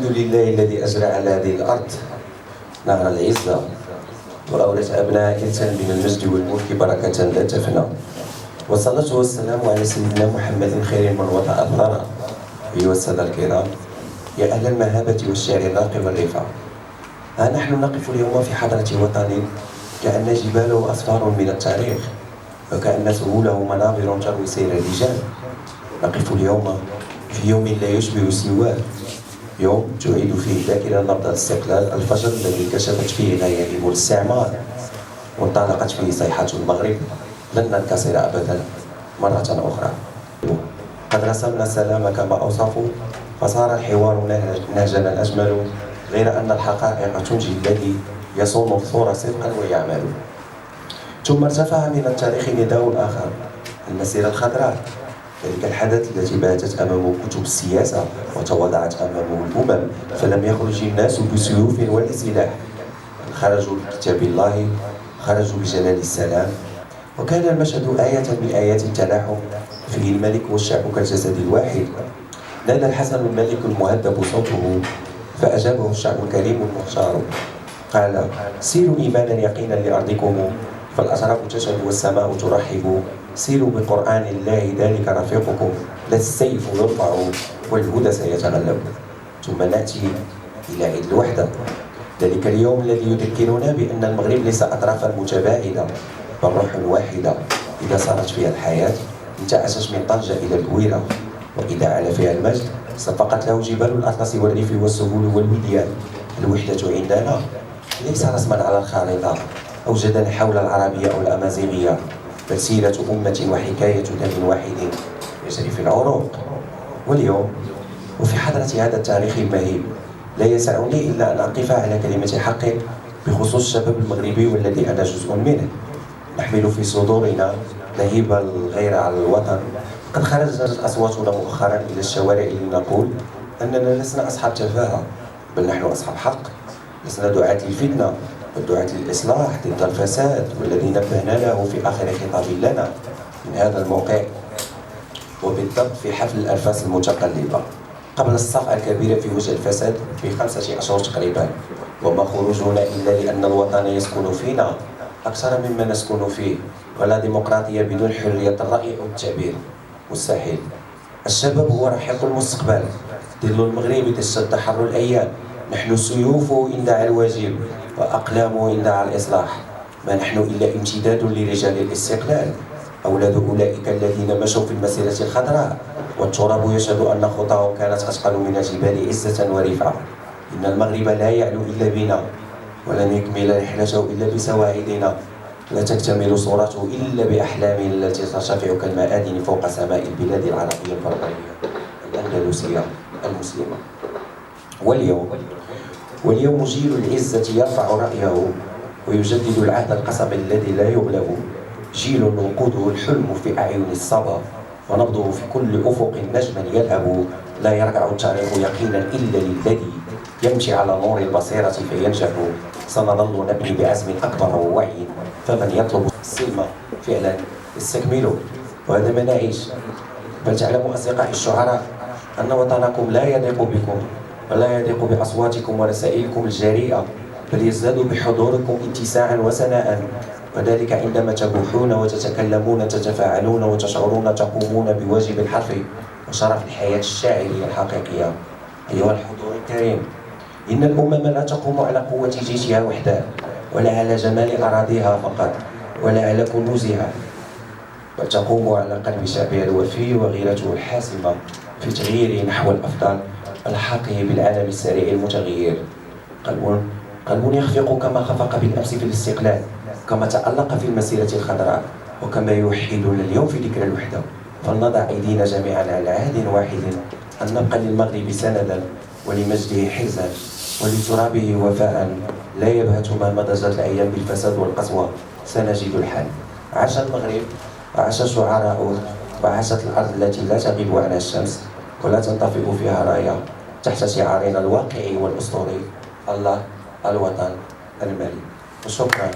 الحمد لله الذي أجرى على هذه الأرض نهر العزة وأورث أبناء إنسان من المجد والملك بركة لا تفنى. والصلاة والسلام على سيدنا محمد خير من وضع أظهر. أيها السادة الكرام، يا أهل المهابة والشعر الراقي والرفعة، ها نحن نقف اليوم في حضرة وطن كأن جباله أسفار من التاريخ، وكأن سهوله منابر تروي سير الرجال. نقف اليوم في يوم لا يشبه سواه، يوم تعيد فيه الذاكرة نبض الاستقلال، الفجر الذي كشفت فيه غياهب الاستعمار وانطلقت فيه صيحة المغرب لن ننكسر أبدا مرة أخرى. قد رسمنا السلام كما أوصفوا، فصار الحوار نهجنا الأجمل، غير أن الحقائق تنجي الذي يصون الثور صدقا ويعمل. ثم ارتفع من التاريخ نداء آخر، المسيرة الخضراء، ذلك الحدث الذي باتت أمامه كتب السياسة وتواضعت أمامه الأمم، فلم يخرج الناس بسيوف ولا سلاح، خرجوا بكتاب الله، خرجوا بجلال السلام. وكان المشهد آية من آيات التلاحم، فيه الملك والشعب كالجسد الواحد. نادى الحسن الملك المهذب صوته، فأجابه الشعب الكريم المختار، قال: سيروا إيمانا يقينا لأرضكم، فالأشراق تشهد والسماء ترحب. سيروا بقرآن الله ذلك رفيقكم، لا السيف يرفع والهدى سيتغلب. ثم نأتي إلى عيد الوحدة، ذلك اليوم الذي يذكرنا بأن المغرب ليس أطرافا متباعدة بل روح واحدة. إذا صارت فيها الحياة انتعشت من طنجة إلى الكويرة، وإذا علا فيها المجد صفقت له جبال الأطلس والريف والسهول والوديان. الوحدة عندنا ليس رسما على الخارطة أو جدلا حول العربية أو الأمازيغية، بل سيرة أمة وحكاية دم واحد يجري في العروق. واليوم وفي حضرة هذا التاريخ المهيب لا يسعني إلا أن أقف على كلمة حق بخصوص الشباب المغربي والذي أنا جزء منه. نحمل في صدورنا لهيب الغير على الوطن. قد خرجت أصواتنا مؤخرا إلى الشوارع لنقول أننا لسنا أصحاب تفاهة، بل نحن أصحاب حق. لسنا دعاة للفتنة بل دعاة للإصلاح ضد الفساد، والذي نبهنا له في آخر خطاب لنا من هذا الموقع، وبالضبط في حفل الأنفاس المتقلبة قبل الصفعة الكبيرة في وجه الفساد ب5 أشهر تقريبا. وما خروجنا إلا لأن الوطن يسكن فينا أكثر مما نسكن فيه، ولا ديمقراطية بدون حرية الرأي أو التعبير مستحيل. الشباب هو رحيق المستقبل، ظل المغرب تشتد حر الأيام. نحن سيوف إن دعا الواجب وأقلام إن دعا الإصلاح. ما نحن إلا امتداد لرجال الاستقلال، أولاد أولئك الذين مشوا في المسيرة الخضراء، والتراب يشهد أن خطاهم كانت أثقل من الجبال عزة ورفعة. إن المغرب لا يعلو إلا بنا، ولن يكمل رحلته إلا بسواعدنا، لا تكتمل صورته إلا بأحلامنا التي ترتفع كالمآذن فوق سماء البلاد العربية الفرعونية الأندلسية المسلمة. واليوم جيل العزة يرفع رأيه ويجدد العهد القسم الذي لا يغلب. جيل وقوده الحلم في أعين الصبا، ونبضه في كل أفق نجما يلهب. لا يرجع التاريخ يقينا إلا للذي يمشي على نور البصيرة فينجح. سنظل نبني بعزم أكبر ووعي، فمن يطلب السلم فعلا يستكمله. وهذا ما نعيش. بل تعلموا أصدقائي الشعراء أن وطنكم لا يضيق بكم ولا يضيق بأصواتكم ورسائلكم الجريئة، بل يزداد بحضوركم اتساعا وسناء، وذلك عندما تبوحون وتتكلمون تتفاعلون وتشعرون تقومون بواجب الحرف وشرف الحياة الشاعرية الحقيقية. أيها الحضور الكريم، إن الأمم لا تقوم على قوة جيشها وحدها، ولا على جمال أراضيها فقط، ولا على كنوزها، بل تقوم على قلب شعبها الوفي وغيرته الحاسمة في تغييره نحو الأفضل، الحاقه بالعالم السريع المتغير. قلب يخفق كما خفق بالأمس في الاستقلال، كما تألق في المسيرة الخضراء، وكما يوحدنا اليوم في ذكرى الوحدة. فلنضع أيدينا جميعا على عهد واحد، أن نبقى للمغرب سندا ولمجده حرزا ولترابه وفاء. لا يبهت ما مضجت الأيام بالفساد والقسوة، سنجد الحل. عاش المغرب وعاش شعراؤه، وعاشت الأرض التي لا تغيب عنها الشمس ولا تنطفئ فيها راية، تحت شعارنا الواقعي والأسطوري: الله، الوطن، الملك. وشكرا.